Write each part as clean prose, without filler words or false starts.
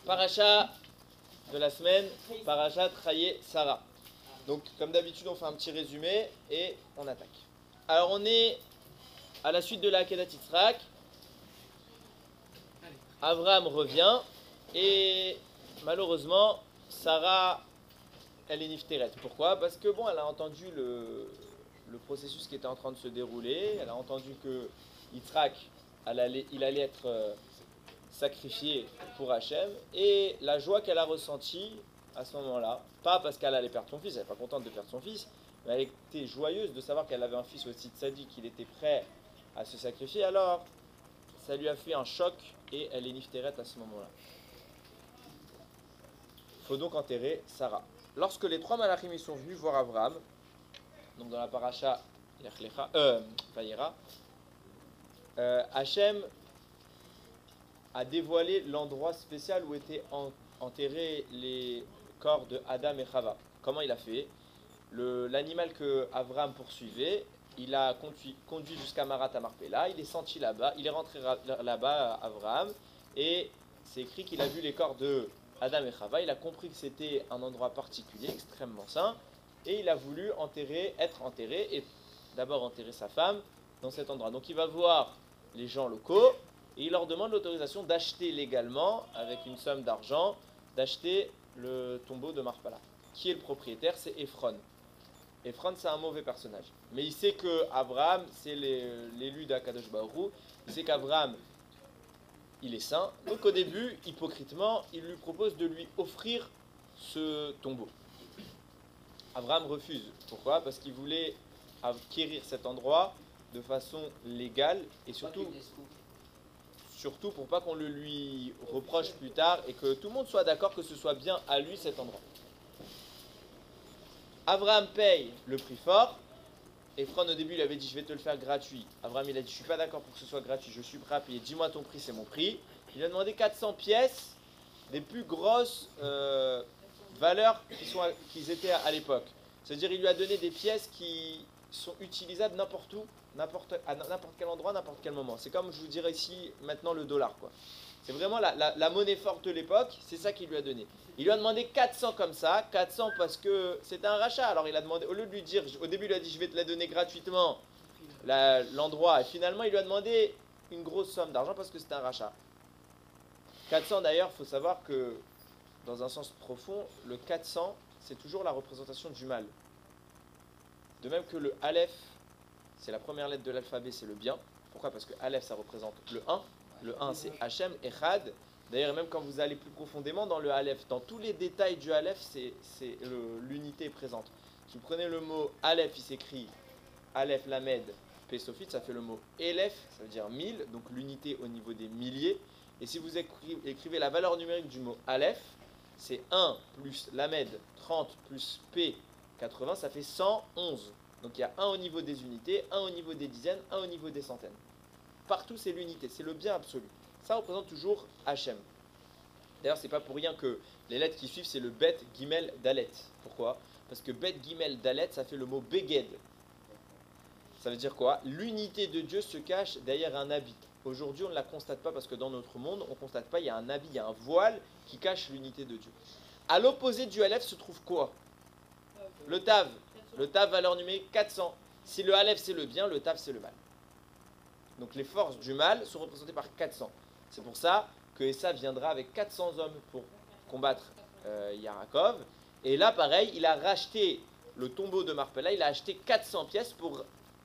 Paracha de la semaine, Paracha Traye Sarah. Donc, comme d'habitude, on fait un petit résumé et on attaque. Alors, on est à la suite de la Akedat Yitzhak. Abraham revient et malheureusement, Sarah, elle est nifteret. Pourquoi? Parce que bon, elle a entendu le processus qui était en train de se dérouler. Elle a entendu que Yitzhak, il allait être sacrifié pour Hachem, et la joie qu'elle a ressentie à ce moment-là, pas parce qu'elle allait perdre son fils, elle n'est pas contente de perdre son fils, mais elle était joyeuse de savoir qu'elle avait un fils aussi tzaddik, qu'il était prêt à se sacrifier. Alors ça lui a fait un choc et elle est nifteret à ce moment-là. Il faut donc enterrer Sarah. Lorsque les trois malachim sont venus voir Abraham, donc dans la paracha Vayera, Hachem a dévoilé l'endroit spécial où étaient enterrés les corps de Adam et Chava. Comment il a fait? L'animal que Abraham poursuivait, il a conduit jusqu'à Marat Marpella, il est senti là-bas, il est rentré là-bas, Abraham, et c'est écrit qu'il a vu les corps de Adam et Chava, il a compris que c'était un endroit particulier, extrêmement saint, et il a voulu être enterré, et d'abord enterrer sa femme dans cet endroit. Donc il va voir les gens locaux, et il leur demande l'autorisation d'acheter légalement, avec une somme d'argent, d'acheter le tombeau de Marpella. Qui est le propriétaire? C'est Ephron. Ephron, c'est un mauvais personnage. Mais il sait que Abraham, c'est l'élu d'Akadosh Baruch Hu. Il sait qu'Abraham, il est saint. Donc au début, hypocritement, il lui propose de lui offrir ce tombeau. Abraham refuse. Pourquoi? Parce qu'il voulait acquérir cet endroit de façon légale et surtout pour pas qu'on le lui reproche plus tard et que tout le monde soit d'accord que ce soit bien à lui cet endroit. Abraham paye le prix fort. Ephron au début il avait dit je vais te le faire gratuit. Abraham il a dit je suis pas d'accord pour que ce soit gratuit, je suis prêt à payer, dis-moi ton prix, c'est mon prix. Il a demandé 400 pièces des plus grosses valeurs qu'ils étaient à l'époque. C'est-à-dire il lui a donné des pièces qui sont utilisables n'importe où, à n'importe quel endroit, n'importe quel moment. C'est comme je vous dirais ici maintenant le dollar, quoi. C'est vraiment la monnaie forte de l'époque, c'est ça qu'il lui a donné. Il lui a demandé 400 comme ça, 400 parce que c'était un rachat. Alors il a demandé, au lieu de lui dire, au début il lui a dit je vais te la donner gratuitement, l'endroit, et finalement il lui a demandé une grosse somme d'argent parce que c'était un rachat. 400 d'ailleurs, il faut savoir que dans un sens profond, le 400 c'est toujours la représentation du mal. De même que le Aleph, c'est la première lettre de l'alphabet, c'est le bien. Pourquoi? Parce que Aleph, ça représente le 1. Le 1, c'est Hachem, Echad. D'ailleurs, même quand vous allez plus profondément dans le Aleph, dans tous les détails du Aleph, l'unité est présente. Si vous prenez le mot Aleph, il s'écrit Aleph, Lamed, Pesofit, ça fait le mot Elef, ça veut dire 1000, donc l'unité au niveau des milliers. Et si vous écrivez la valeur numérique du mot Aleph, c'est 1 plus Lamed, 30 plus P, 80, ça fait 111. Donc il y a un au niveau des unités, un au niveau des dizaines, un au niveau des centaines. Partout c'est l'unité, c'est le bien absolu. Ça représente toujours Hachem. D'ailleurs c'est pas pour rien que les lettres qui suivent c'est le Bet, Gimel, Dalet. Pourquoi? Parce que Bet, Gimel, Dalet ça fait le mot Beged. Ça veut dire quoi? L'unité de Dieu se cache derrière un habit. Aujourd'hui on ne la constate pas parce que dans notre monde on ne constate pas, il y a un habit, il y a un voile qui cache l'unité de Dieu. À l'opposé du Aleph se trouve quoi? Le Tav. Le Tav, valeur numérique 400. Si le Aleph c'est le bien, le Tav c'est le mal. Donc les forces du mal sont représentées par 400. C'est pour ça que Esav viendra avec 400 hommes pour combattre Yarakov. Et là pareil, il a racheté le tombeau de Marpella, il a acheté 400 pièces pour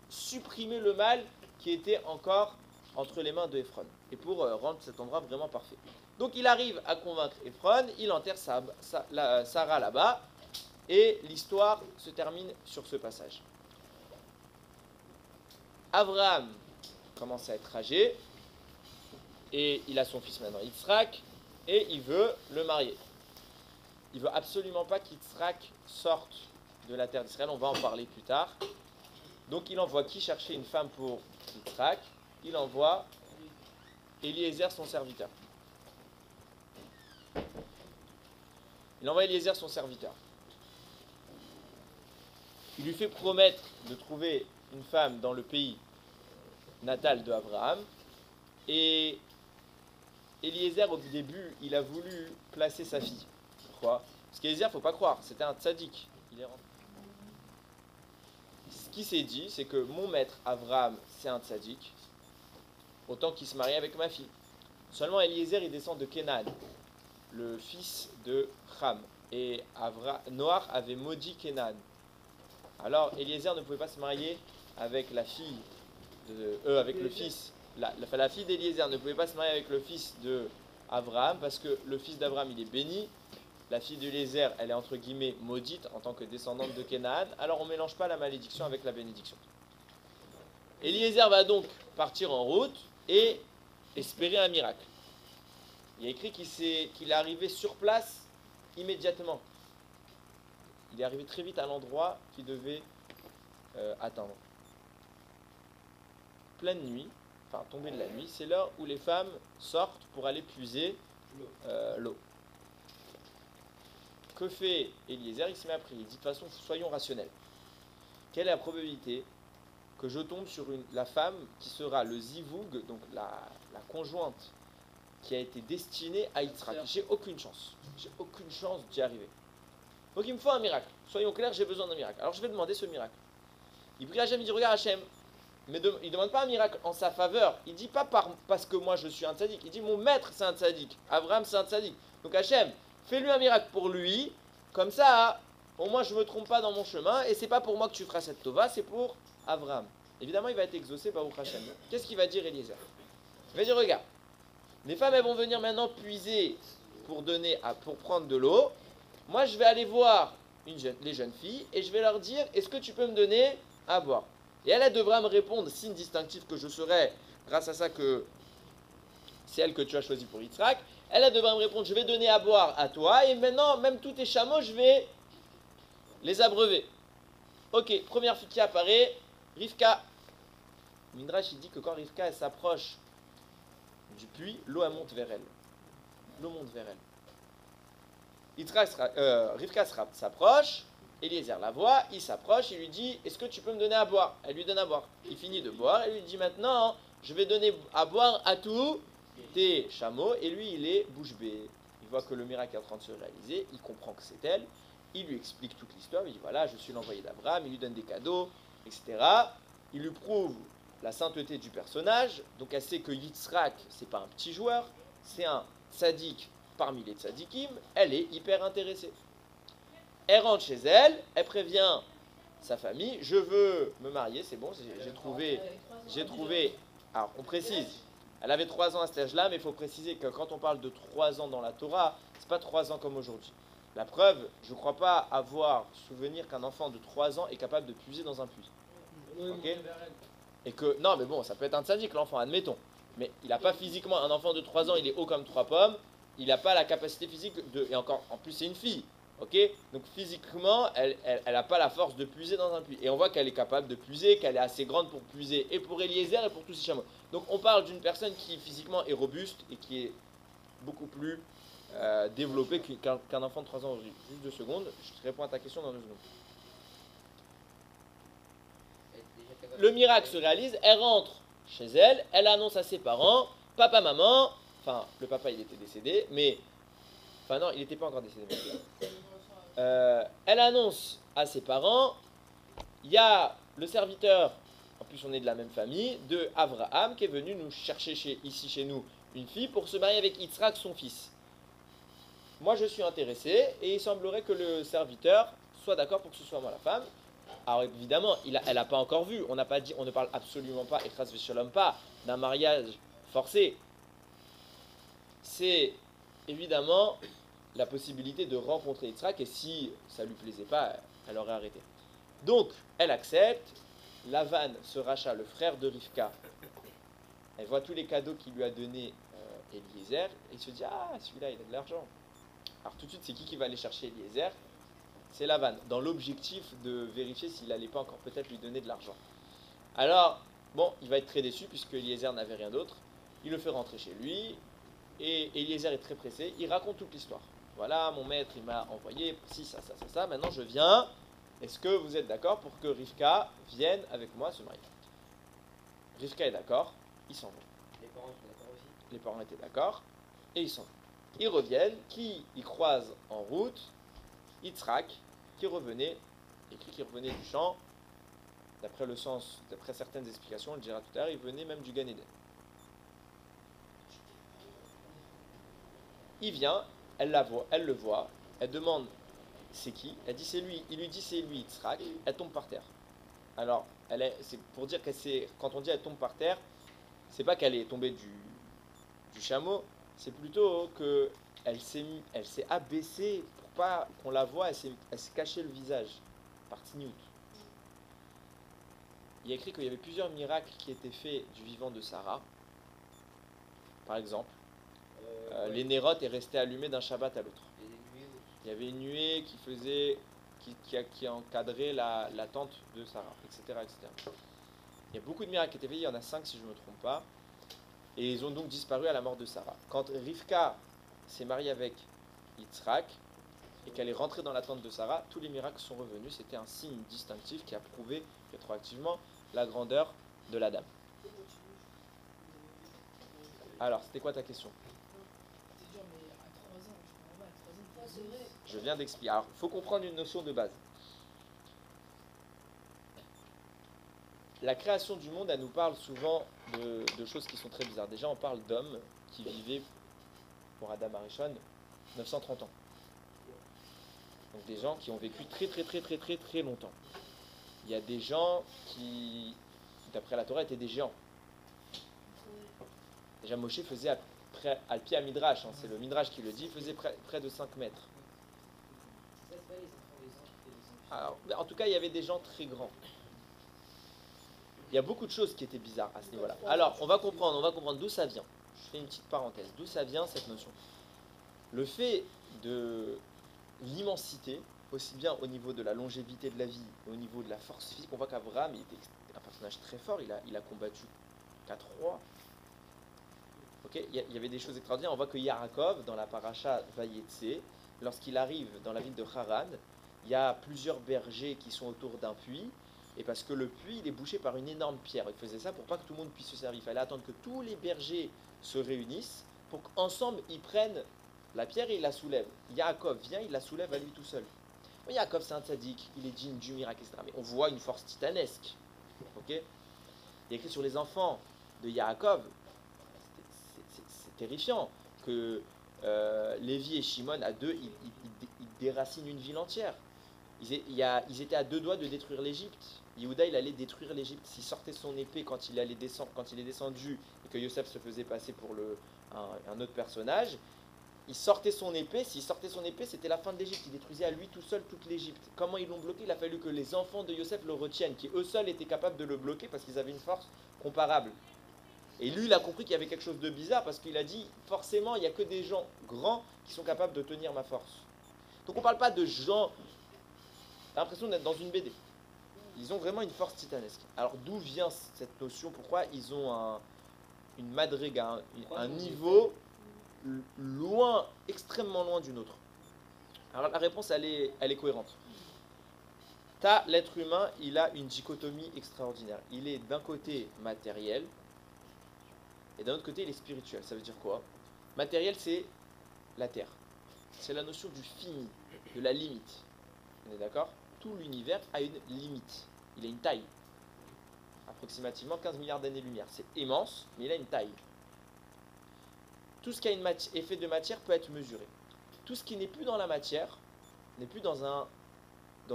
supprimer le mal qui était encore entre les mains de Ephron. Et pour rendre cet endroit vraiment parfait. Donc il arrive à convaincre Ephron, il enterre Sarah là-bas. Et l'histoire se termine sur ce passage. Abraham commence à être âgé, et il a son fils maintenant, Yitzhak, et il veut le marier. Il veut absolument pas qu'Yitzhak sorte de la terre d'Israël, on va en parler plus tard. Donc il envoie qui chercher une femme pour Yitzhak? Il envoie Eliezer, son serviteur. Il envoie Eliezer, son serviteur. Il lui fait promettre de trouver une femme dans le pays natal de Abraham. Et Eliezer, au début, il a voulu placer sa fille. Pourquoi? Parce qu'Eliezer, faut pas croire, c'était un tzaddik. Ce qui s'est dit, c'est que mon maître Abraham, c'est un tzaddik, autant qu'il se marie avec ma fille. Seulement Eliezer, il descend de Kenan, le fils de Ham. Et Noach avait maudit Kenan. Alors Eliezer ne pouvait pas se marier avec la fille avec le fils. La fille d'Eliezer ne pouvait pas se marier avec le fils de Abraham parce que le fils d'Abraham il est béni. La fille d'Eliezer, elle est entre guillemets maudite en tant que descendante de Canaan. Alors on ne mélange pas la malédiction avec la bénédiction. Eliezer va donc partir en route et espérer un miracle. Il y a écrit qu'il est arrivé sur place immédiatement. Il est arrivé très vite à l'endroit qu'il devait atteindre. Pleine nuit, enfin tombée de la nuit, c'est l'heure où les femmes sortent pour aller puiser l'eau. Que fait Eliezer? Il se met à prier. Il dit de toute façon, soyons rationnels. Quelle est la probabilité que je tombe sur la femme qui sera le zivoug, donc la conjointe qui a été destinée à Yitzhak? J'ai aucune chance. J'ai aucune chance d'y arriver. Donc il me faut un miracle. Soyons clairs, j'ai besoin d'un miracle. Alors je vais demander ce miracle. Il prie Hachem, il dit regarde Hachem. Mais il ne demande pas un miracle en sa faveur. Il ne dit pas parce que moi je suis un tzaddik. Il dit mon maître c'est un tzaddik. Abraham c'est un tzaddik. Donc Hachem, fais-lui un miracle pour lui. Comme ça, au moins je ne me trompe pas dans mon chemin. Et c'est pas pour moi que tu feras cette tova, c'est pour Abraham. Évidemment, il va être exaucé par Hachem. Qu'est-ce qu'il va dire Eliezer? Il va dire regarde, les femmes elles vont venir maintenant puiser pour prendre de l'eau. Moi je vais aller voir les jeunes filles et je vais leur dire est-ce que tu peux me donner à boire? Et elle devra me répondre, signe distinctif que je serai, grâce à ça que c'est elle que tu as choisi pour Yitzhak, elle devra me répondre, je vais donner à boire à toi, et maintenant, même tous tes chameaux, je vais les abreuver. Ok, première fille qui apparaît, Rivka. Midrash, il dit que quand Rivka elle s'approche du puits, l'eau elle monte vers elle. L'eau monte vers elle. Rivka s'approche, Eliezer la voit, il s'approche, il lui dit est-ce que tu peux me donner à boire? Elle lui donne à boire. Il finit de boire, elle lui dit maintenant je vais donner à boire à tous tes chameaux. Et lui il est bouche bée. Il voit que le miracle est en train de se réaliser, il comprend que c'est elle, il lui explique toute l'histoire, il dit voilà je suis l'envoyé d'Abraham, il lui donne des cadeaux, etc. Il lui prouve la sainteté du personnage, donc elle sait que Yitzhak c'est pas un petit joueur, c'est un tzaddik parmi les tzaddikim, elle est hyper intéressée. Elle rentre chez elle, elle prévient sa famille, je veux me marier, c'est bon, j'ai trouvé, alors on précise, elle avait 3 ans à cet âge-là, mais il faut préciser que quand on parle de 3 ans dans la Torah, c'est pas 3 ans comme aujourd'hui. La preuve, je ne crois pas avoir souvenir qu'un enfant de 3 ans est capable de puiser dans un puits. Okay? Et que, non mais bon, ça peut être un tzaddik l'enfant, admettons, mais il n'a pas physiquement, un enfant de 3 ans, il est haut comme 3 pommes, il n'a pas la capacité physique et encore, en plus c'est une fille. Ok, donc physiquement, elle n'a pas la force de puiser dans un puits. Et on voit qu'elle est capable de puiser, qu'elle est assez grande pour puiser, et pour Eliezer et pour tous ses chameaux. Donc on parle d'une personne qui physiquement est robuste et qui est beaucoup plus développée qu'un enfant de 3 ans aujourd'hui. Juste 2 secondes, je te réponds à ta question dans 2 secondes. Le miracle se réalise, elle rentre chez elle, elle annonce à ses parents, papa, maman, enfin le papa il était décédé, mais... Enfin non, il n'était pas encore décédé. Elle annonce à ses parents, il y a le serviteur, en plus on est de la même famille, de Abraham qui est venu nous chercher ici chez nous une fille pour se marier avec Yitzhak son fils. Moi je suis intéressé et il semblerait que le serviteur soit d'accord pour que ce soit moi la femme. Alors évidemment, elle n'a pas encore vu, on n'a pas dit, on ne parle absolument pas, et chas v'shalom pas, d'un mariage forcé. C'est évidemment la possibilité de rencontrer Yitzhak, et si ça ne lui plaisait pas, elle aurait arrêté. Donc, elle accepte, Lavan se rachat, le frère de Rivka, elle voit tous les cadeaux qu'il lui a donnés Eliezer, et il se dit, ah, celui-là, il a de l'argent. Alors tout de suite, c'est qui va aller chercher Eliezer? C'est Lavan, dans l'objectif de vérifier s'il n'allait pas encore peut-être lui donner de l'argent. Alors, bon, il va être très déçu, puisque Eliezer n'avait rien d'autre, il le fait rentrer chez lui, et Eliezer est très pressé, il raconte toute l'histoire. Voilà, mon maître, il m'a envoyé ci, ça, maintenant je viens. Est-ce que vous êtes d'accord pour que Rivka vienne avec moi se marier? Rivka est d'accord, il s'en va. Les parents sont d'accord aussi? Les parents étaient d'accord. Et ils s'en vont. Ils reviennent, qui ils croisent en route? Yitzhak, qui revenait, écrit qu'il revenait du champ, d'après le sens, d'après certaines explications, on le dira tout à l'heure, il venait même du Gan Eden. Il vient, elle le voit, elle demande c'est qui, elle dit c'est lui, il lui dit c'est lui Yitzhak, elle tombe par terre. Alors, c'est pour dire quand on dit elle tombe par terre, c'est pas qu'elle est tombée du chameau, c'est plutôt que elle s'est abaissée pour pas qu'on la voie, elle s'est cachée le visage par Tzniut. Il y a écrit qu'il y avait plusieurs miracles qui étaient faits du vivant de Sarah. Par exemple, les nérotes est resté allumé d'un Shabbat à l'autre. Il y avait une nuée qui encadrait la tente de Sarah, etc., etc. Il y a beaucoup de miracles qui étaient faits, il y en a 5 si je ne me trompe pas. Et ils ont donc disparu à la mort de Sarah. Quand Rivka s'est mariée avec Yitzhak et qu'elle est rentrée dans la tente de Sarah, tous les miracles sont revenus. C'était un signe distinctif qui a prouvé rétroactivement la grandeur de la dame. Alors, c'était quoi ta question? Je viens d'expliquer. Alors, il faut comprendre une notion de base. La création du monde, elle nous parle souvent de choses qui sont très bizarres. Déjà, on parle d'hommes qui vivaient, pour Adam Arishon, 930 ans. Donc des gens qui ont vécu très longtemps. Il y a des gens qui, d'après la Torah, étaient des géants. Déjà, Moshe faisait à pied à Midrash, c'est le Midrash qui le dit, faisait près de 5 mètres. Alors, en tout cas, il y avait des gens très grands. Il y a beaucoup de choses qui étaient bizarres à ce niveau-là. Alors, on va comprendre d'où ça vient. Je fais une petite parenthèse. D'où ça vient cette notion? Le fait de l'immensité, aussi bien au niveau de la longévité de la vie, au niveau de la force physique, on voit qu'Abraham était un personnage très fort. Il a combattu 4 rois. Okay, il y avait des choses extraordinaires. On voit que Yaakov, dans la paracha Vayetse, lorsqu'il arrive dans la ville de Haran, il y a plusieurs bergers qui sont autour d'un puits. Et parce que le puits, il est bouché par une énorme pierre. Il faisait ça pour pas que tout le monde puisse se servir. Il fallait attendre que tous les bergers se réunissent pour qu'ensemble, ils prennent la pierre et ils la soulèvent. Yaakov vient, il la soulève à lui tout seul. Mais Yaakov, c'est un tzaddik, il est digne du miracle, etc. Mais on voit une force titanesque. Okay, il est écrit sur les enfants de Yaakov, c'est terrifiant, que Lévi et Shimon, à deux, ils déracinent une ville entière. Ils étaient à 2 doigts de détruire l'Égypte. Yehuda, il allait détruire l'Égypte. S'il sortait son épée quand il est descendu et que Yosef se faisait passer pour un autre personnage, il sortait son épée. S'il sortait son épée, c'était la fin de l'Égypte. Il détruisait à lui tout seul toute l'Égypte. Comment ils l'ont bloqué? Il a fallu que les enfants de Yosef le retiennent, qui eux seuls étaient capables de le bloquer parce qu'ils avaient une force comparable. Et lui, il a compris qu'il y avait quelque chose de bizarre parce qu'il a dit, forcément, il n'y a que des gens grands qui sont capables de tenir ma force. Donc on ne parle pas de gens... T'as l'impression d'être dans une BD. Ils ont vraiment une force titanesque. Alors d'où vient cette notion? Pourquoi ils ont une madriga, un niveau loin, extrêmement loin d'une autre? Alors la réponse, elle est cohérente. L'être humain, il a une dichotomie extraordinaire. Il est d'un côté matériel, et d'un autre côté, il est spirituel. Ça veut dire quoi? Matériel, c'est la terre. C'est la notion du fini, de la limite. On est d'accord? Tout l'univers a une limite. Il a une taille. Approximativement 15 milliards d'années-lumière. C'est immense, mais il a une taille. Tout ce qui a est fait de matière peut être mesuré. Tout ce qui n'est plus dans la matière n'est plus dans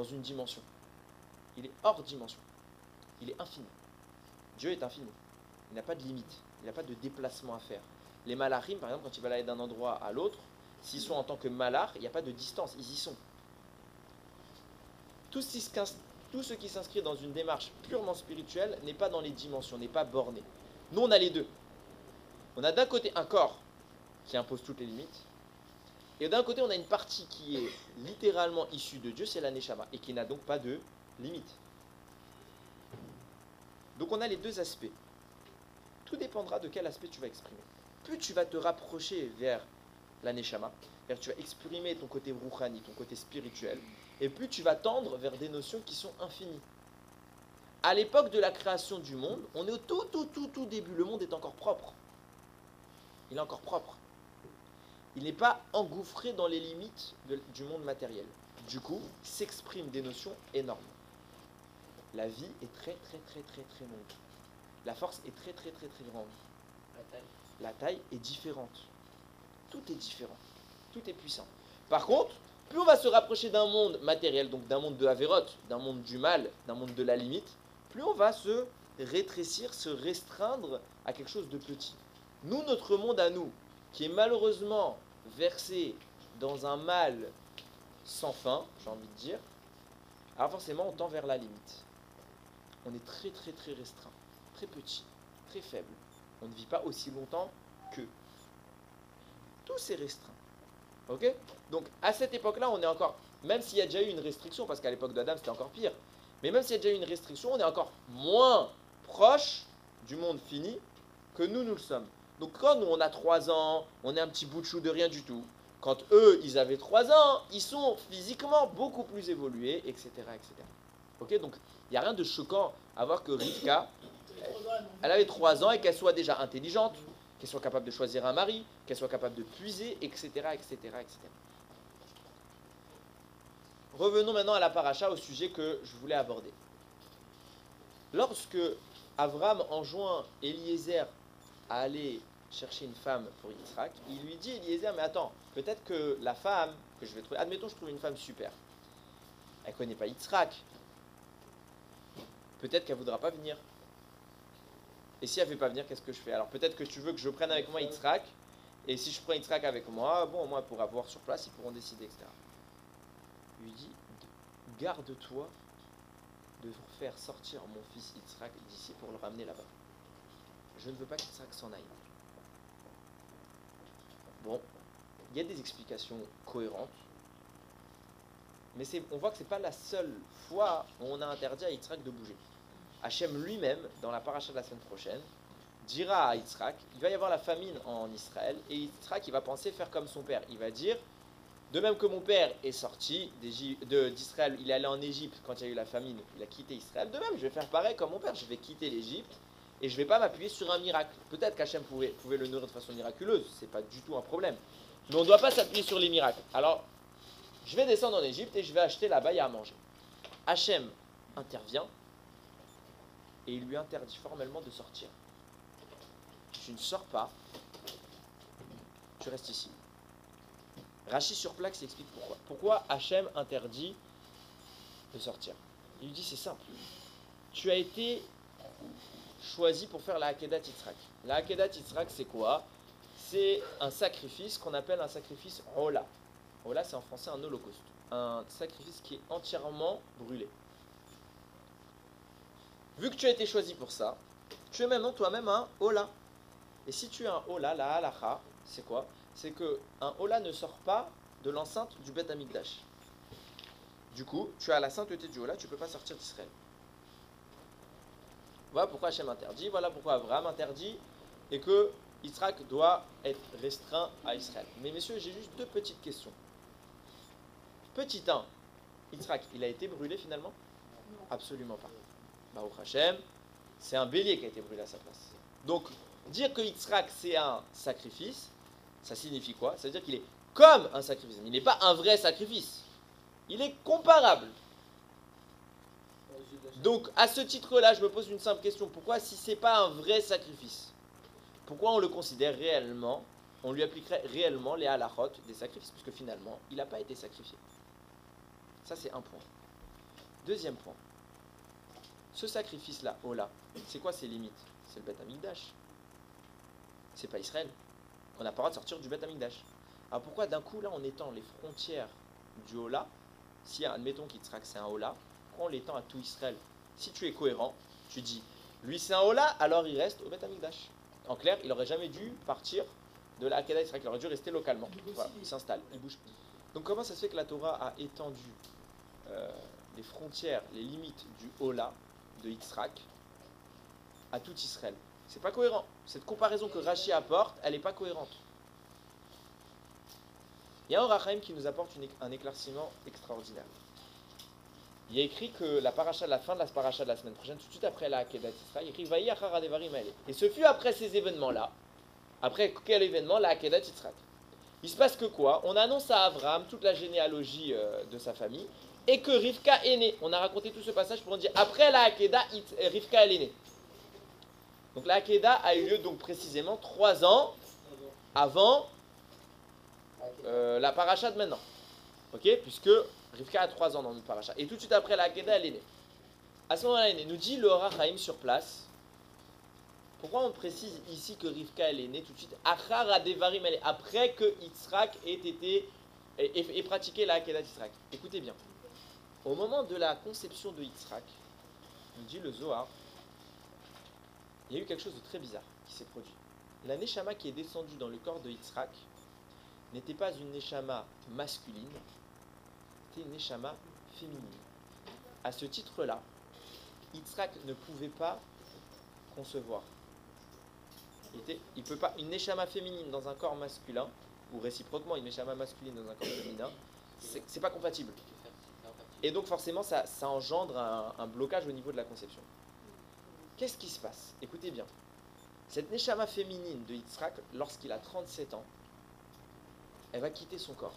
une dimension. Il est hors dimension. Il est infini. Dieu est infini. Il n'a pas de limite. Il n'a pas de déplacement à faire. Les malachim, par exemple, quand ils veulent aller d'un endroit à l'autre, s'ils sont en tant que malach, il n'y a pas de distance. Ils y sont. Tout ce qui s'inscrit dans une démarche purement spirituelle n'est pas dans les dimensions, n'est pas borné. Nous, on a les deux. On a d'un côté un corps qui impose toutes les limites, et d'un côté, on a une partie qui est littéralement issue de Dieu, c'est la Neshama, et qui n'a donc pas de limite. Donc on a les deux aspects. Tout dépendra de quel aspect tu vas exprimer. Plus tu vas te rapprocher vers la Neshama, tu vas exprimer ton côté rouhani, ton côté spirituel, et plus tu vas tendre vers des notions qui sont infinies. À l'époque de la création du monde, on est au tout début. Le monde est encore propre. Il est encore propre. il n'est pas engouffré dans les limites du monde matériel. Du coup, s'expriment des notions énormes. La vie est très longue. La force est très grande. La taille est différente. Tout est différent. Tout est puissant. Par contre, plus on va se rapprocher d'un monde matériel, donc d'un monde de Avéroth, d'un monde du mal, d'un monde de la limite, plus on va se rétrécir, se restreindre à quelque chose de petit. Nous, notre monde à nous, qui est malheureusement versé dans un mal sans fin, j'ai envie de dire, alors forcément on tend vers la limite. On est très restreint, très petit, très faible. On ne vit pas aussi longtemps qu'eux. Tout c'est restreint. Ok? Donc à cette époque-là, on est encore, même s'il y a déjà eu une restriction, parce qu'à l'époque d'Adam c'était encore pire, mais même s'il y a déjà eu une restriction, on est encore moins proche du monde fini que nous le sommes. Donc quand nous on a 3 ans, on est un petit bout de chou de rien du tout. Quand eux ils avaient 3 ans, ils sont physiquement beaucoup plus évolués, etc. Ok? Donc il n'y a rien de choquant à voir que Rivka, elle avait 3 ans et qu'elle soit déjà intelligente, qu'elle soit capable de choisir un mari, qu'elle soit capable de puiser, etc. Revenons maintenant à la paracha, au sujet que je voulais aborder. Lorsque Avram enjoint Eliezer à aller chercher une femme pour Yitzhak, il lui dit, Eliezer, mais attends, peut-être que la femme que je vais trouver, admettons je trouve une femme super, elle ne connaît pas Yitzhak, peut-être qu'elle ne voudra pas venir. Et si elle ne veut pas venir, qu'est-ce que je fais? Alors peut-être que tu veux que je prenne avec moi Yitzhak, et si je prends Yitzhak avec moi, bon, moi, elle pourra voir sur place, ils pourront décider, etc. Il lui dit, garde-toi de faire sortir mon fils Yitzhak d'ici pour le ramener là-bas. Je ne veux pas qu'Yitzhak s'en aille. Bon, il y a des explications cohérentes, mais on voit que ce n'est pas la seule fois où on a interdit à Yitzhak de bouger. Hachem lui-même, dans la paracha de la semaine prochaine, dira à Yitzhak, il va y avoir la famine en Israël, et Yitzhak il va penser faire comme son père. Il va dire, de même que mon père est sorti d'Israël, il est allé en Égypte quand il y a eu la famine, il a quitté Israël, de même je vais faire pareil comme mon père, je vais quitter l'Égypte, et je ne vais pas m'appuyer sur un miracle. Peut-être qu'Hachem pouvait le nourrir de façon miraculeuse, ce n'est pas du tout un problème. Mais on ne doit pas s'appuyer sur les miracles. Alors, je vais descendre en Égypte et je vais acheter là-bas à manger. Hachem intervient, et il lui interdit formellement de sortir. Tu ne sors pas, tu restes ici. Rachi sur plaque s'explique pourquoi. Pourquoi Hachem interdit de sortir? Il lui dit c'est simple. Tu as été choisi pour faire la Akedat Yitzhak. La Akedat Yitzhak c'est quoi? C'est un sacrifice qu'on appelle un sacrifice Ola. Ola c'est en français un holocauste. Un sacrifice qui est entièrement brûlé. Vu que tu as été choisi pour ça, tu es maintenant toi-même un Ola. Et si tu es un Ola, la halacha, c'est quoi? C'est qu'un Ola ne sort pas de l'enceinte du Beth Amikdash. Du coup, tu as la sainteté du Ola, tu ne peux pas sortir d'Israël. Voilà pourquoi Hachem interdit, voilà pourquoi Abraham interdit, et que Yitzhak doit être restreint à Israël. Mais messieurs, j'ai juste 2 petites questions. Petit 1, Yitzhak, il a été brûlé finalement? Absolument pas. Baruch Hashem, c'est un bélier qui a été brûlé à sa place. Donc, dire que Yitzhak c'est un sacrifice, ça signifie quoi? Ça veut dire qu'il est comme un sacrifice, mais il n'est pas un vrai sacrifice. Il est comparable. Donc, à ce titre-là, je me pose une simple question. Pourquoi, si ce n'est pas un vrai sacrifice, pourquoi on le considère réellement, on lui appliquerait réellement les halachot des sacrifices, puisque finalement, il n'a pas été sacrifié. Ça, c'est un point. Deuxième point. Ce sacrifice-là, Ola, c'est quoi ses limites? C'est le Beth Amikdash. C'est pas Israël. On n'a pas le droit de sortir du Beth Amikdash. Alors pourquoi d'un coup, là, on étend les frontières du Ola? Si, admettons qu'Yitzhak c'est un Ola, pourquoi on l'étend à tout Israël? Si tu es cohérent, tu dis, lui c'est un Ola, alors il reste au Beth Amikdash. En clair, il n'aurait jamais dû partir de la Akedah Yitzhak, il aurait dû rester localement. Voilà, il s'installe, il bouge. Donc comment ça se fait que la Torah a étendu les frontières, les limites du Ola de Yitzhak à tout Israël? C'est pas cohérent. Cette comparaison que Rashi apporte, elle n'est pas cohérente. Il y a un Rachaim qui nous apporte un éclaircissement extraordinaire. Il y a écrit que la fin de la paracha de la semaine prochaine, tout de suite après la Akedat Yitzhak, il écrit Vayi achar hadevarim haele. Et ce fut après ces événements-là, après quel événement? La Akedat Yitzhak. il se passe que quoi? On annonce à Abraham toute la généalogie de sa famille et que Rivka est née. On a raconté tout ce passage pour dire après la Hakeda, Rivka elle est née. Donc la Hakeda a eu lieu donc précisément 3 ans avant la paracha de maintenant. Ok? Puisque Rivka a 3 ans dans notre paracha. Et tout de suite après la Hakeda, elle est née. À ce moment-là, elle est née. Nous dit le Or HaChaim sur place. Pourquoi on précise ici que Rivka elle est née tout de suite? Achar Adevarim, elle est après que Yitzhak ait pratiqué la Hakeda d'Yitzhak. Écoutez bien. Au moment de la conception de Yitzhak, nous dit le Zohar, il y a eu quelque chose de très bizarre qui s'est produit. La Neshama qui est descendue dans le corps de Yitzhak n'était pas une Neshama masculine, c'était une Neshama féminine. À ce titre-là, Yitzhak ne pouvait pas concevoir. Il peut pas, une Neshama féminine dans un corps masculin, ou réciproquement une Neshama masculine dans un corps féminin, c'est pas compatible. Et donc forcément ça engendre un blocage au niveau de la conception. Qu'est-ce qui se passe? Écoutez bien. Cette Neshama féminine de Yitzhak, lorsqu'il a 37 ans, elle va quitter son corps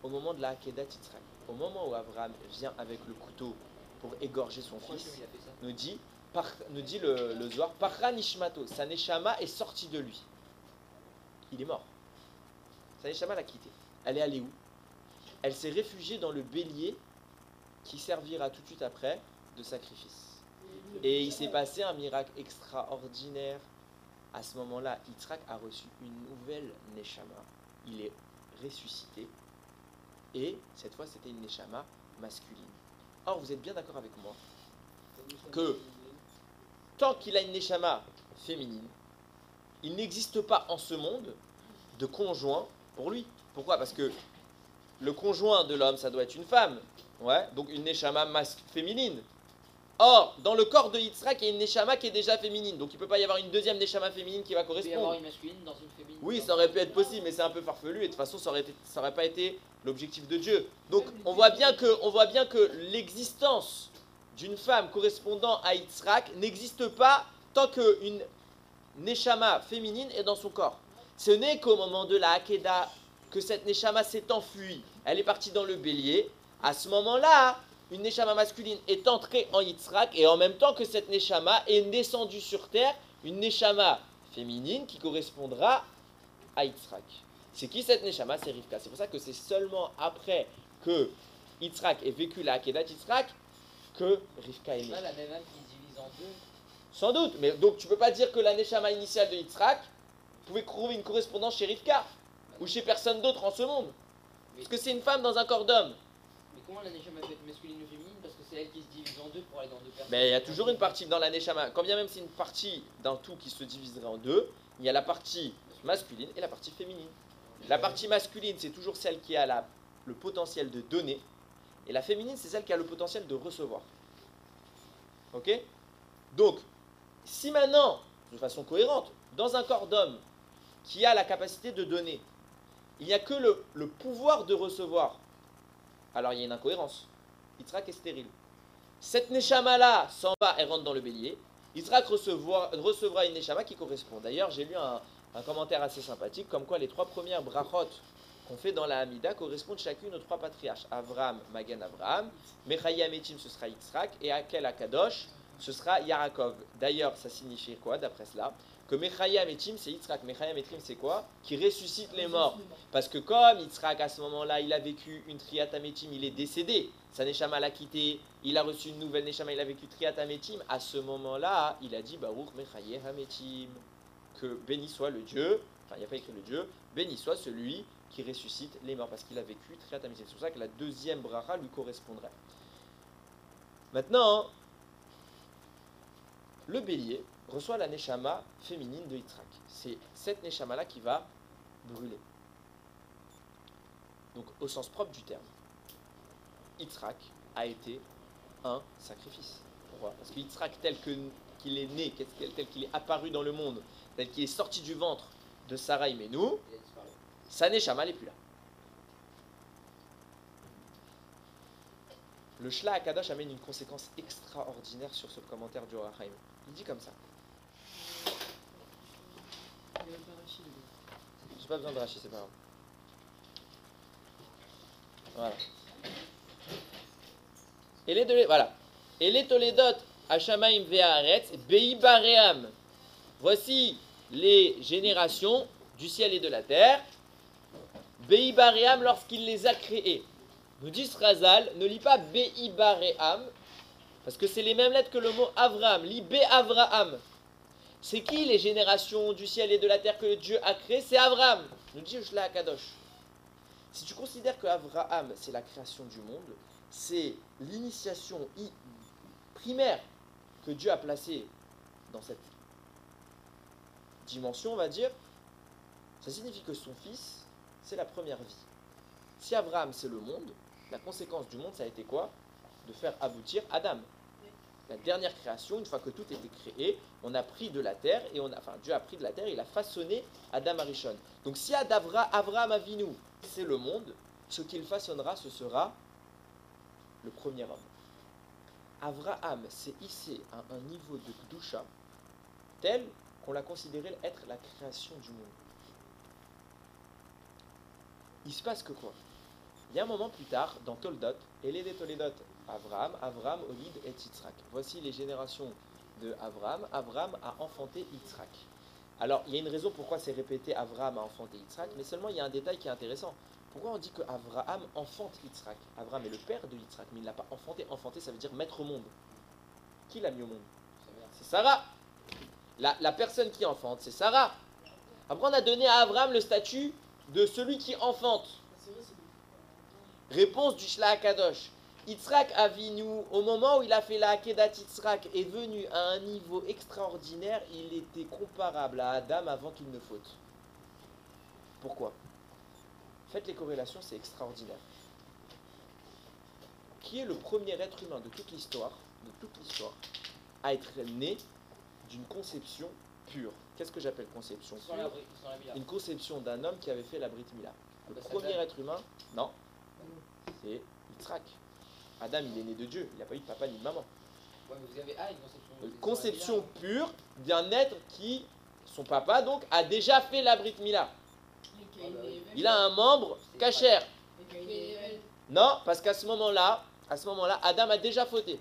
au moment de la Hakedat Yitzhak. Au moment où Abraham vient avec le couteau pour égorger son fils, nous dit le Zohar, Parra Nishmato, sa Neshama est sortie de lui. Il est mort. Sa Neshama l'a quitté. Elle est allée où? Elle s'est réfugiée dans le bélier qui servira tout de suite après de sacrifice. Et il s'est passé un miracle extraordinaire. À ce moment-là, Yitzhak a reçu une nouvelle Neshama. Il est ressuscité. Et cette fois, c'était une Neshama masculine. Or, vous êtes bien d'accord avec moi que tant qu'il a une Neshama féminine, il n'existe pas en ce monde de conjoint pour lui. Pourquoi? Parce que le conjoint de l'homme, ça doit être une femme. Ouais, donc une Neshama féminine. Or, dans le corps de Yitzhak, il y a une Neshama qui est déjà féminine. Donc il ne peut pas y avoir une deuxième Neshama féminine qui va correspondre. Il peut y avoir une masculine dans une féminine. Oui, ça aurait pu être possible, mais c'est un peu farfelu. Et de toute façon, ça n'aurait pas été l'objectif de Dieu. Donc on voit bien que l'existence d'une femme correspondant à Yitzhak n'existe pas tant qu'une Neshama féminine est dans son corps. Ce n'est qu'au moment de la Hakeda que cette Neshama s'est enfuie. Elle est partie dans le bélier. À ce moment-là, une Neshama masculine est entrée en Yitzhak et en même temps que cette Neshama est descendue sur terre, une Neshama féminine qui correspondra à Yitzhak. C'est qui cette Neshama? C'est Rivka. C'est pour ça que c'est seulement après que Yitzhak ait vécu la Hakedat Yitzhak que Rivka est née. C'est pas la même âme qui se divise en deux. Sans doute, mais donc tu peux pas dire que la Neshama initiale de Yitzhak pouvait trouver une correspondance chez Rivka ou chez personne d'autre en ce monde. Parce que c'est une femme dans un corps d'homme. Mais comment la Neshama peut être masculine ou féminine? Parce que c'est elle qui se divise en deux pour aller dans deux personnes. Mais il y a toujours une partie dans la Neshama. Quand bien même c'est une partie d'un tout qui se diviserait en deux, il y a la partie masculine et la partie féminine. La partie masculine, c'est toujours celle qui a le potentiel de donner. Et la féminine, c'est celle qui a le potentiel de recevoir. Ok? Donc, si maintenant, de façon cohérente, dans un corps d'homme qui a la capacité de donner, il n'y a que le pouvoir de recevoir, alors il y a une incohérence. Yitzhak est stérile. Cette Neshama-là s'en va, elle rentre dans le bélier. Yitzhak recevra une Neshama qui correspond. D'ailleurs, j'ai lu un commentaire assez sympathique, comme quoi les 3 premières brachot qu'on fait dans la Hamida correspondent chacune aux 3 patriarches. Avraham, Magen Avraham, Mechayam Etim, ce sera Yitzhak, et Akel Akadosh, ce sera Yarakov. D'ailleurs, ça signifie quoi, d'après cela? Que Mechayam Etim, c'est Yitzhak. Mechayam Etim, c'est quoi? Qui ressuscite les morts. Parce que comme Yitzhak, à ce moment-là, il a vécu une Triat Ametim, il est décédé. Sa Neshama l'a quitté, il a reçu une nouvelle Neshama, il a vécu Triat Ametim. À ce moment-là, il a dit Baruch Mechayeh Ametim. Que béni soit le Dieu, enfin il n'y a pas écrit le Dieu, béni soit celui qui ressuscite les morts, parce qu'il a vécu Triat Ametim. C'est pour ça que la deuxième bracha lui correspondrait. Maintenant, le bélier reçoit la Neshama féminine de Yitzhak. C'est cette Neshama-là qui va brûler. Donc, au sens propre du terme, Yitzhak a été un sacrifice. Pourquoi? Parce que Yitzhak, tel qu'il est né, tel qu'il est apparu dans le monde, tel qu'il est sorti du ventre de Sarah Imenu, sa Neshama n'est plus là. Le Shla HaKadosh amène une conséquence extraordinaire sur ce commentaire du Or HaChaim. Il dit comme ça. J'ai pas besoin de Rashi, c'est pas grave. Voilà. Voilà. Et les Toledot, Hashamaim Ve'aretz, Beibaream. Voici les générations du ciel et de la terre. Beibaream lorsqu'il les a créés. Nous dit Razal, ne lis pas Beibaream, parce que c'est les mêmes lettres que le mot Avraham. Lis Be-Avraham. C'est qui les générations du ciel et de la terre que Dieu a créées? C'est Avraham. Nous dit Ushla Akadosh. Si tu considères que Avraham, c'est la création du monde, c'est l'initiation primaire que Dieu a placée dans cette dimension, on va dire, ça signifie que son fils, c'est la première vie. Si Abraham, c'est le monde, la conséquence du monde, ça a été quoi? De faire aboutir Adam. La dernière création, une fois que tout était créé, on a pris de la terre, Dieu a pris de la terre, il a façonné Adam Arishon. Donc si Abraham Avinu, c'est le monde, ce qu'il façonnera, ce sera le premier homme. Abraham s'est hissé à un niveau de Kdusha tel qu'on l'a considéré être la création du monde. Il se passe que quoi? Il y a un moment plus tard, dans Toldot, Eled et Toledot, Avraham, Olid et Yitzhak. Voici les générations de Avraham. Avraham a enfanté Yitzhak. Alors, il y a une raison pourquoi c'est répété Avraham a enfanté Yitzhak, mais seulement il y a un détail qui est intéressant. Pourquoi on dit que Avraham enfante Yitzhak? Avraham est le père de Yitzhak, mais il ne l'a pas enfanté. Enfanter, ça veut dire mettre au monde. Qui l'a mis au monde? C'est Sarah. La personne qui enfante, c'est Sarah. Après, on a donné à Avraham le statut de celui qui enfante. Réponse du Shla Kadosh. Yitzhak Avinu, au moment où il a fait la Akedat Yitzhak, est venu à un niveau extraordinaire. Il était comparable à Adam avant qu'il ne faute. Pourquoi? Faites les corrélations, c'est extraordinaire. Qui est le premier être humain de toute l'histoire, à être né d'une conception pure? Qu'est-ce que j'appelle conception pure? Une conception d'un homme qui avait fait la Brit Mila. Le premier être humain, non, c'est Yitzhak. Adam, il est né de Dieu, il n'a pas eu de papa ni de maman. Ouais, mais vous avez une conception pure d'un être qui, son papa donc, a déjà fait la Brit Mila. Il a un membre kasher. Non, parce qu'à ce moment-là, Adam a déjà fauté.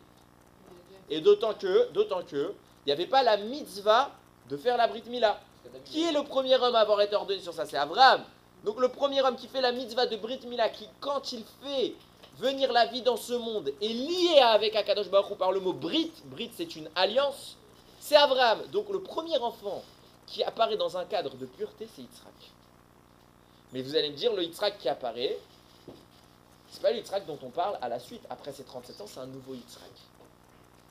Et d'autant que, il n'y avait pas la mitzvah de faire la Brit Mila. Qui est le premier homme à avoir été ordonné sur ça? C'est Abraham. Donc le premier homme qui fait la mitzvah de Brit Mila, qui quand il fait venir la vie dans ce monde, est lié avec Akadosh Baruch Hu par le mot Brit. Brit, c'est une alliance. C'est Abraham. Donc le premier enfant qui apparaît dans un cadre de pureté, c'est Yitzhak. Mais vous allez me dire, le Yitzhak qui apparaît, c'est pas le Yitzhak dont on parle à la suite. Après ses 37 ans, c'est un nouveau Yitzhak.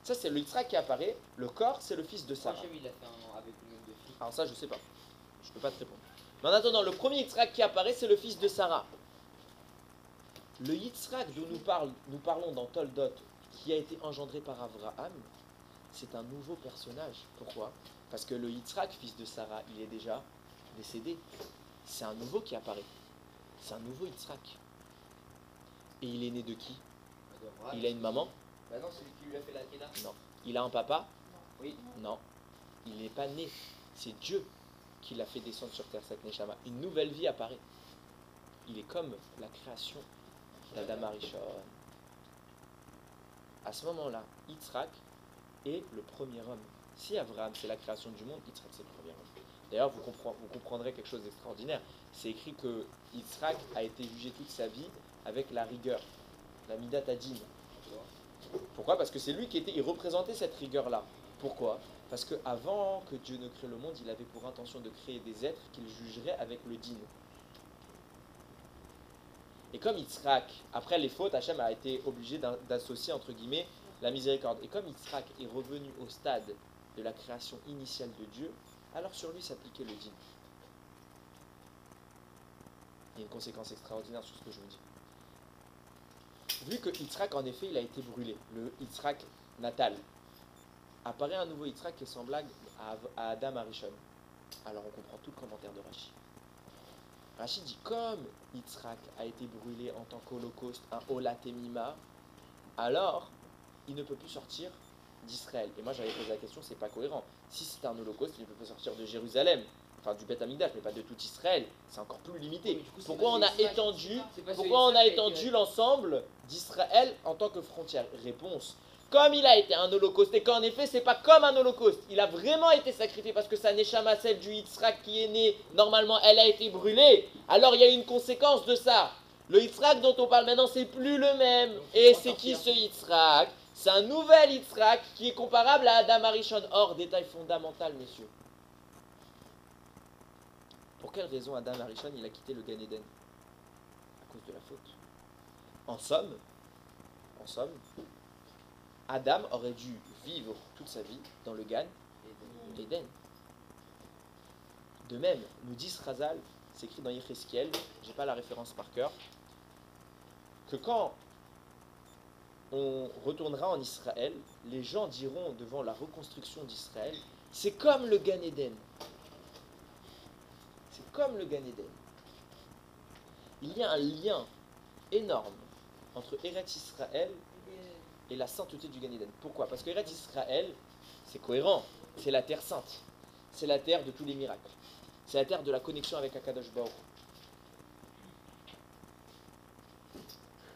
Ça, c'est le Yitzhak qui apparaît. Le corps, c'est le fils de Sarah. Alors ça, je sais pas. Je peux pas te répondre. Mais en attendant, le premier Yitzhak qui apparaît, c'est le fils de Sarah. Le Yitzhak dont nous parlons dans Toldot, qui a été engendré par Avraham, c'est un nouveau personnage. Pourquoi? Parce que le Yitzhak, fils de Sarah, il est déjà décédé. C'est un nouveau qui apparaît. C'est un nouveau Yitzhak. Et il est né de qui? Il a une maman? Bah non, c'est lui qui lui a fait la Kéda. Non. Il a un papa? Oui. Non. Il n'est pas né. C'est Dieu qui l'a fait descendre sur terre, cette Neshama. Une nouvelle vie apparaît. Il est comme la création d'Adam Arishon. À ce moment-là, Yitzhak est le premier homme. Si Abraham c'est la création du monde, Yitzhak c'est le premier homme. D'ailleurs, vous comprendrez quelque chose d'extraordinaire. C'est écrit que Yitzhak a été jugé toute sa vie avec la rigueur, la midat adin. Pourquoi? Parce que c'est lui il représentait cette rigueur-là. Pourquoi? Parce qu'avant que Dieu ne crée le monde, il avait pour intention de créer des êtres qu'il jugerait avec le din. Et comme Yitzhak, après les fautes, Hachem a été obligé d'associer entre guillemets la miséricorde. Et comme Yitzhak est revenu au stade de la création initiale de Dieu, alors sur lui s'appliquait le din. Il y a une conséquence extraordinaire sur ce que je vous dis. Vu que Yitzhak, en effet, il a été brûlé, le Yitzhak natal, apparaît un nouveau Yitzhak qui est semblable à Adam Arishon. Alors on comprend tout le commentaire de Rashi. Rashi dit, comme Yitzhak a été brûlé en tant qu'holocauste, un Olat Emima, alors il ne peut plus sortir d'Israël. Et moi j'avais posé la question, c'est pas cohérent. Si c'est un holocauste, il ne peut pas sortir de Jérusalem, enfin du Beth Amikdash, mais pas de tout Israël. C'est encore plus limité. Mais du coup, c'est Pourquoi pas on a sur Yitzhak, étendu, c'est pas sur pourquoi on Yitzhak a qui a été- étendu l'ensemble d'Israël en tant que frontière? Réponse. Comme il a été un holocauste, et qu'en effet, c'est pas comme un holocauste, il a vraiment été sacrifié parce que sa Neshama, celle du Yitzhak qui est né, normalement, elle a été brûlée. Alors il y a une conséquence de ça. Le Yitzhak dont on parle maintenant, c'est plus le même. Donc, Et on va c'est qui sortir. ce Yitzhak? C'est un nouvel Yitzhak qui est comparable à Adam Arishon. Or, détail fondamental, messieurs. Pour quelle raison Adam Arishon il a quitté le Gan Eden? À cause de la faute. En somme, Adam aurait dû vivre toute sa vie dans le Gan Eden. De même, nous dit Razal, c'est écrit dans Yecheskel, j'ai pas la référence par cœur, que quand on retournera en Israël, les gens diront devant la reconstruction d'Israël, c'est comme le Gan Eden. C'est comme le Gan Eden. Il y a un lien énorme entre Eretz Israël et la sainteté du Gan Eden. Pourquoi? Parce que Eretz Israël, c'est cohérent, c'est la terre sainte, c'est la terre de tous les miracles, c'est la terre de la connexion avec Akadosh Baruch.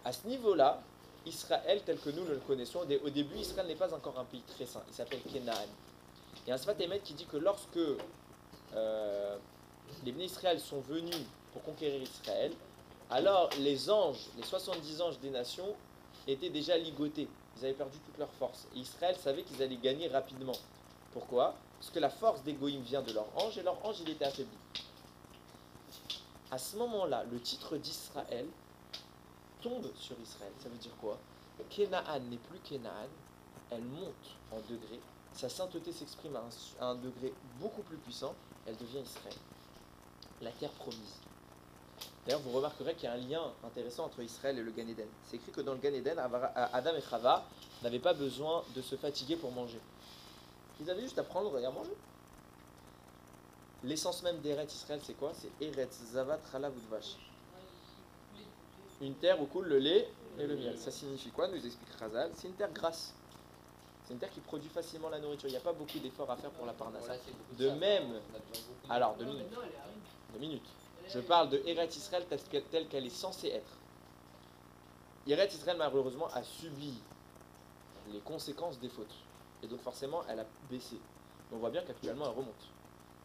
À ce niveau-là, Israël tel que nous le connaissons, au début, Israël n'est pas encore un pays très saint, il s'appelle Canaan. Il y a un Sfat Emet qui dit que lorsque les Bnei Israël sont venus pour conquérir Israël, alors les anges, les 70 anges des nations, étaient déjà ligotés. Ils avaient perdu toute leur force. Et Israël savait qu'ils allaient gagner rapidement. Pourquoi? Parce que la force des Goïm vient de leur ange, et leur ange, il était affaibli. À ce moment-là, le titre d'Israël tombe sur Israël. Ça veut dire quoi? Canaan n'est plus Canaan, elle monte en degré. Sa sainteté s'exprime à un degré beaucoup plus puissant, elle devient Israël. La terre promise. D'ailleurs, vous remarquerez qu'il y a un lien intéressant entre Israël et le Gan Eden. C'est écrit que dans le Gan Eden, Adam et Chava n'avaient pas besoin de se fatiguer pour manger. Ils avaient juste à prendre et à manger. L'essence même d'Eretz Israël, c'est quoi? C'est Eretz Zavat Chalav Udvash. Une terre où coule le lait et le miel. Ça signifie quoi? Nous explique Razal. C'est une terre grasse. C'est une terre qui produit facilement la nourriture. Il n'y a pas beaucoup d'efforts à faire pour la parnassa. Voilà, c'est beaucoup De ça. même, On a besoin beaucoup de- alors 2 minutes. 2 minutes. Je parle de Eretz Israël telle qu'elle est censée être. Eretz Israël, malheureusement, a subi les conséquences des fautes. Et donc, forcément, elle a baissé. On voit bien qu'actuellement, elle remonte.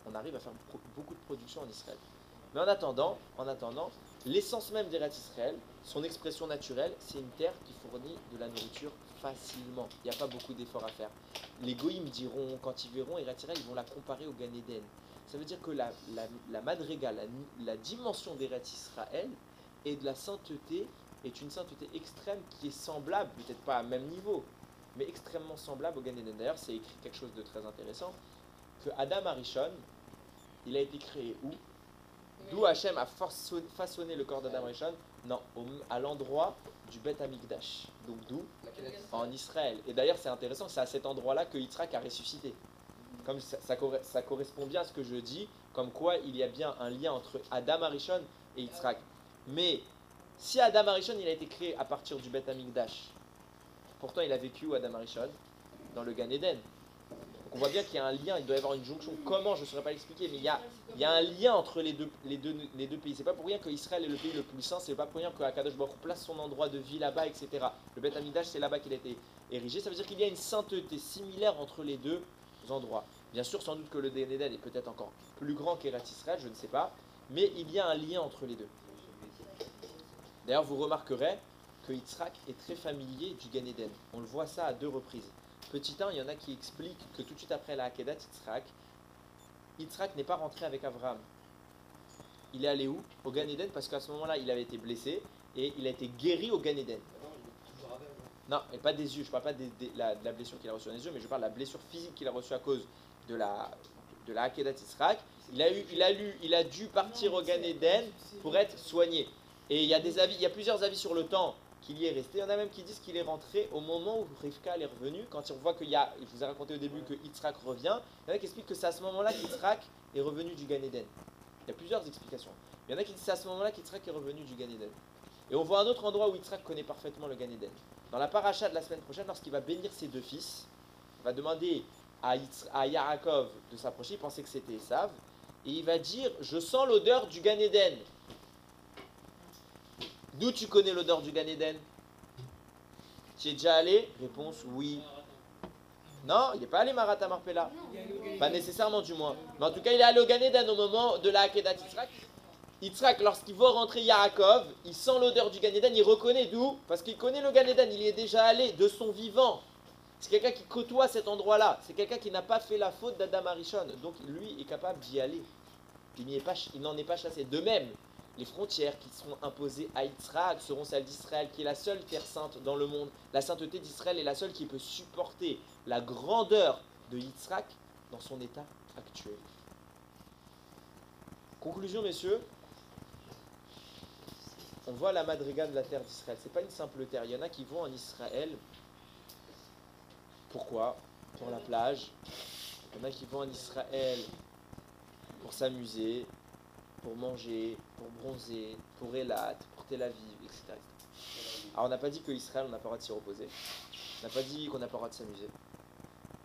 On arrive à faire beaucoup de production en Israël. Mais en attendant, l'essence même d'Eretz Israël, son expression naturelle, c'est une terre qui fournit de la nourriture facilement. Il n'y a pas beaucoup d'efforts à faire. Les Goïms diront, quand ils verront Eretz Israël, ils vont la comparer au Gan Eden. Ça veut dire que la madriga, la dimension d'Eretz Israël et de la sainteté est une sainteté extrême qui est semblable, peut-être pas à même niveau, mais extrêmement semblable au Gan Eden. D'ailleurs, c'est écrit quelque chose de très intéressant, que Adam Arishon, il a été créé où? D'où Hachem a façonné le corps d'Adam Arishon? Non, à l'endroit du Beth Amikdash. Donc d'où? En Israël. Et d'ailleurs, c'est intéressant, c'est à cet endroit-là que Yitzhak a ressuscité. Comme ça correspond bien à ce que je dis, comme quoi il y a bien un lien entre Adam Arishon et Yitzhak. Mais si Adam Arishon il a été créé à partir du Beth Amikdash, pourtant il a vécu où Adam Arishon? Dans le Gan Eden. Donc on voit bien qu'il y a un lien, il doit y avoir une jonction. Comment? Je ne saurais pas l'expliquer, mais il y a un lien entre les deux pays. C'est pas pour rien que Israël est le pays le plus saint, c'est pas pour rien que Akadosh Baruch Hu place son endroit de vie là-bas, etc. Le Beth Amikdash, c'est là-bas qu'il a été érigé. Ça veut dire qu'il y a une sainteté similaire entre les deux endroits. Bien sûr, sans doute que le Gan Eden est peut-être encore plus grand qu'Eretz Israël, je ne sais pas, mais il y a un lien entre les deux. D'ailleurs, vous remarquerez que Yitzhak est très familier du Gan Eden. On le voit ça à 2 reprises. Petit 1, il y en a qui expliquent que tout de suite après la Hakedat Yitzhak n'est pas rentré avec Abraham. Il est allé où? Au Gan Eden, parce qu'à ce moment-là, il avait été blessé et il a été guéri au Gan Eden. Non, et pas des yeux, je ne parle pas de la blessure qu'il a reçue dans les yeux, mais je parle de la blessure physique qu'il a reçue à cause de la Hakedat Yitzhak. Il a dû partir au Gan Eden pour être soigné. Et il y a plusieurs avis sur le temps qu'il y est resté. Il y en a même qui disent qu'il est rentré au moment où Rivka est revenu, quand on voit je vous ai raconté au début que Yitzhak revient. Il y en a qui expliquent que c'est à ce moment-là qu'Yitzhak est revenu du Gan Eden. Il y a plusieurs explications. Il y en a qui disent que c'est à ce moment-là qu'Yitzhak est revenu du Gan Eden. Et on voit un autre endroit où Yitzhak connaît parfaitement le Gan Eden. Dans la paracha de la semaine prochaine, lorsqu'il va bénir ses 2 fils, va demander à Yaakov de s'approcher, il pensait que c'était Esav, et il va dire, je sens l'odeur du Gan Eden. D'où tu connais l'odeur du Gan Eden? Tu y es déjà allé? Réponse, oui. Non, il n'est pas allé Marat Marpella. Pas nécessairement du moins. Mais en tout cas, il est allé au Gan Eden au moment de la Akedat Yitzhak. Yitzhak, lorsqu'il voit rentrer Yaakov, il sent l'odeur du Gan Eden, il reconnaît d'où? Parce qu'il connaît le Gan Eden, il y est déjà allé de son vivant. C'est quelqu'un qui côtoie cet endroit-là. C'est quelqu'un qui n'a pas fait la faute d'Adam Arishon. Donc lui est capable d'y aller. Il n'en est pas chassé. De même, les frontières qui seront imposées à Yitzhak seront celles d'Israël, qui est la seule terre sainte dans le monde. La sainteté d'Israël est la seule qui peut supporter la grandeur de Yitzhak dans son état actuel. Conclusion, messieurs. On voit la madriga de la terre d'Israël. Ce n'est pas une simple terre. Il y en a qui vont en Israël. Pourquoi? Pour la plage. Il y en a qui vont en Israël pour s'amuser, pour manger, pour bronzer, pour Elat, pour Tel Aviv, etc. Alors on n'a pas dit qu'Israël, on n'a pas le droit de s'y reposer. On n'a pas dit qu'on n'a pas le droit de s'amuser.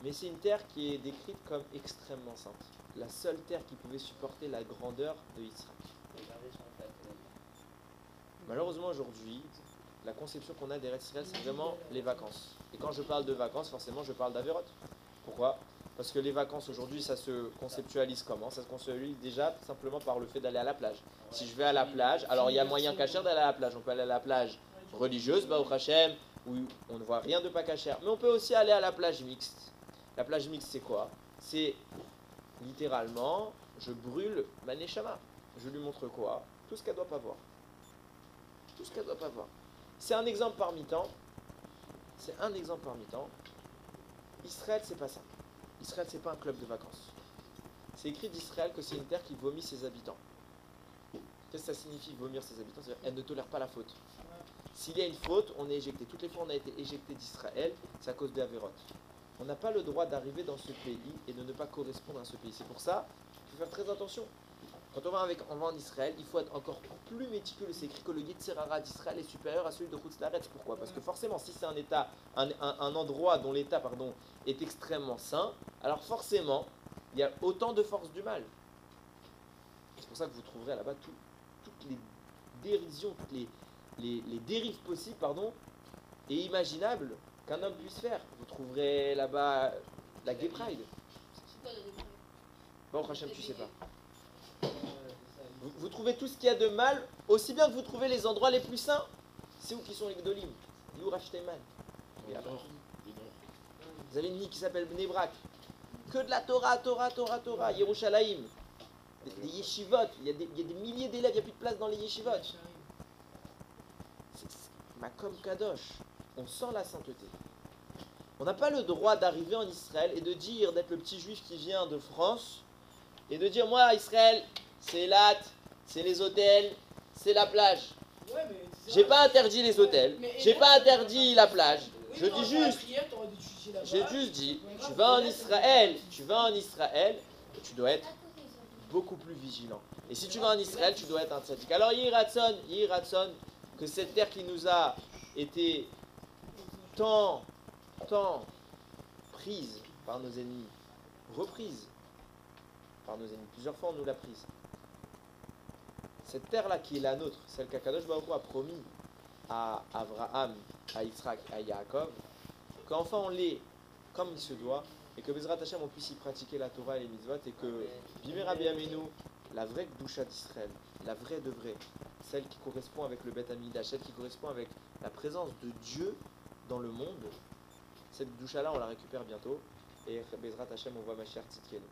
Mais c'est une terre qui est décrite comme extrêmement sainte. La seule terre qui pouvait supporter la grandeur de Yitzhak. Malheureusement aujourd'hui, la conception qu'on a d'Eretz Israël, c'est vraiment les vacances. Et quand je parle de vacances, forcément je parle d'Averot. Pourquoi? Parce que les vacances aujourd'hui, ça se conceptualise comment? Ça se conceptualise déjà simplement par le fait d'aller à la plage. Si je vais à la plage, alors il y a moyen cachère d'aller à la plage. On peut aller à la plage religieuse, Baruch Hashem, où on ne voit rien de pas cachère. Mais on peut aussi aller à la plage mixte. La plage mixte, c'est quoi? C'est littéralement, je brûle ma neshama. Je lui montre quoi? Tout ce qu'elle ne doit pas voir. Tout ce qu'elle ne doit pas voir. C'est un exemple parmi tant. C'est un exemple parmi tant. Israël, c'est pas ça. Israël, c'est pas un club de vacances. C'est écrit d'Israël que c'est une terre qui vomit ses habitants. Qu'est-ce que ça signifie vomir ses habitants? C'est-à-dire qu'elle ne tolère pas la faute. S'il y a une faute, on est éjecté. Toutes les fois on a été éjecté d'Israël, c'est à cause de Averot. On n'a pas le droit d'arriver dans ce pays et de ne pas correspondre à ce pays. C'est pour ça qu'il faut faire très attention. Quand on va en Israël, il faut être encore plus méticuleux. C'est écrit que le Yetzer Hara d'Israël est supérieur à celui de Chutz La'aretz. Pourquoi? Parce que forcément, si c'est un endroit dont l'état est extrêmement sain, alors forcément, il y a autant de forces du mal. C'est pour ça que vous trouverez là-bas toutes les dérisions, toutes les dérives possibles et imaginables qu'un homme puisse faire. Vous trouverez là-bas la Gay Pride. Bon, Hachem, tu sais pas. Vous trouvez tout ce qu'il y a de mal, aussi bien que vous trouvez les endroits les plus saints. C'est où qui sont les Gdolim? Youra Shteiman. Vous avez une ville qui s'appelle Bnei Brak. Que de la Torah, Yerushalayim. Des yeshivot. Il y a des milliers d'élèves, il n'y a plus de place dans les yeshivot. C'est Makom Kadosh. On sent la sainteté. On n'a pas le droit d'arriver en Israël et de dire, d'être le petit juif qui vient de France, et de dire, moi, Israël, c'est Elat, c'est les hôtels, c'est la plage. J'ai pas interdit les hôtels, j'ai pas interdit la plage. Je dis juste, j'ai juste dit, tu vas en Israël, tu dois être beaucoup plus vigilant. Et si tu vas en Israël, tu dois être un tzaddik. Alors Yiratson, que cette terre qui nous a été tant prise par nos ennemis, reprise par nos ennemis, plusieurs fois on nous l'a prise. Cette terre-là qui est la nôtre, celle qu'Akadosh Baruch Hu a promis à Abraham, à Yitzhak, à Yaakov, qu'enfin on l'ait comme il se doit, et que Bezrat Hashem on puisse y pratiquer la Torah et les mitzvot, et que Bimera Biyamenu, la vraie Gdusha d'Israël, la vraie de vraie, celle qui correspond avec le Beth Amidash, celle qui correspond avec la présence de Dieu dans le monde, cette Gdusha-là on la récupère bientôt, et Bezrat Hashem on voit Mashiach Tzidkenu.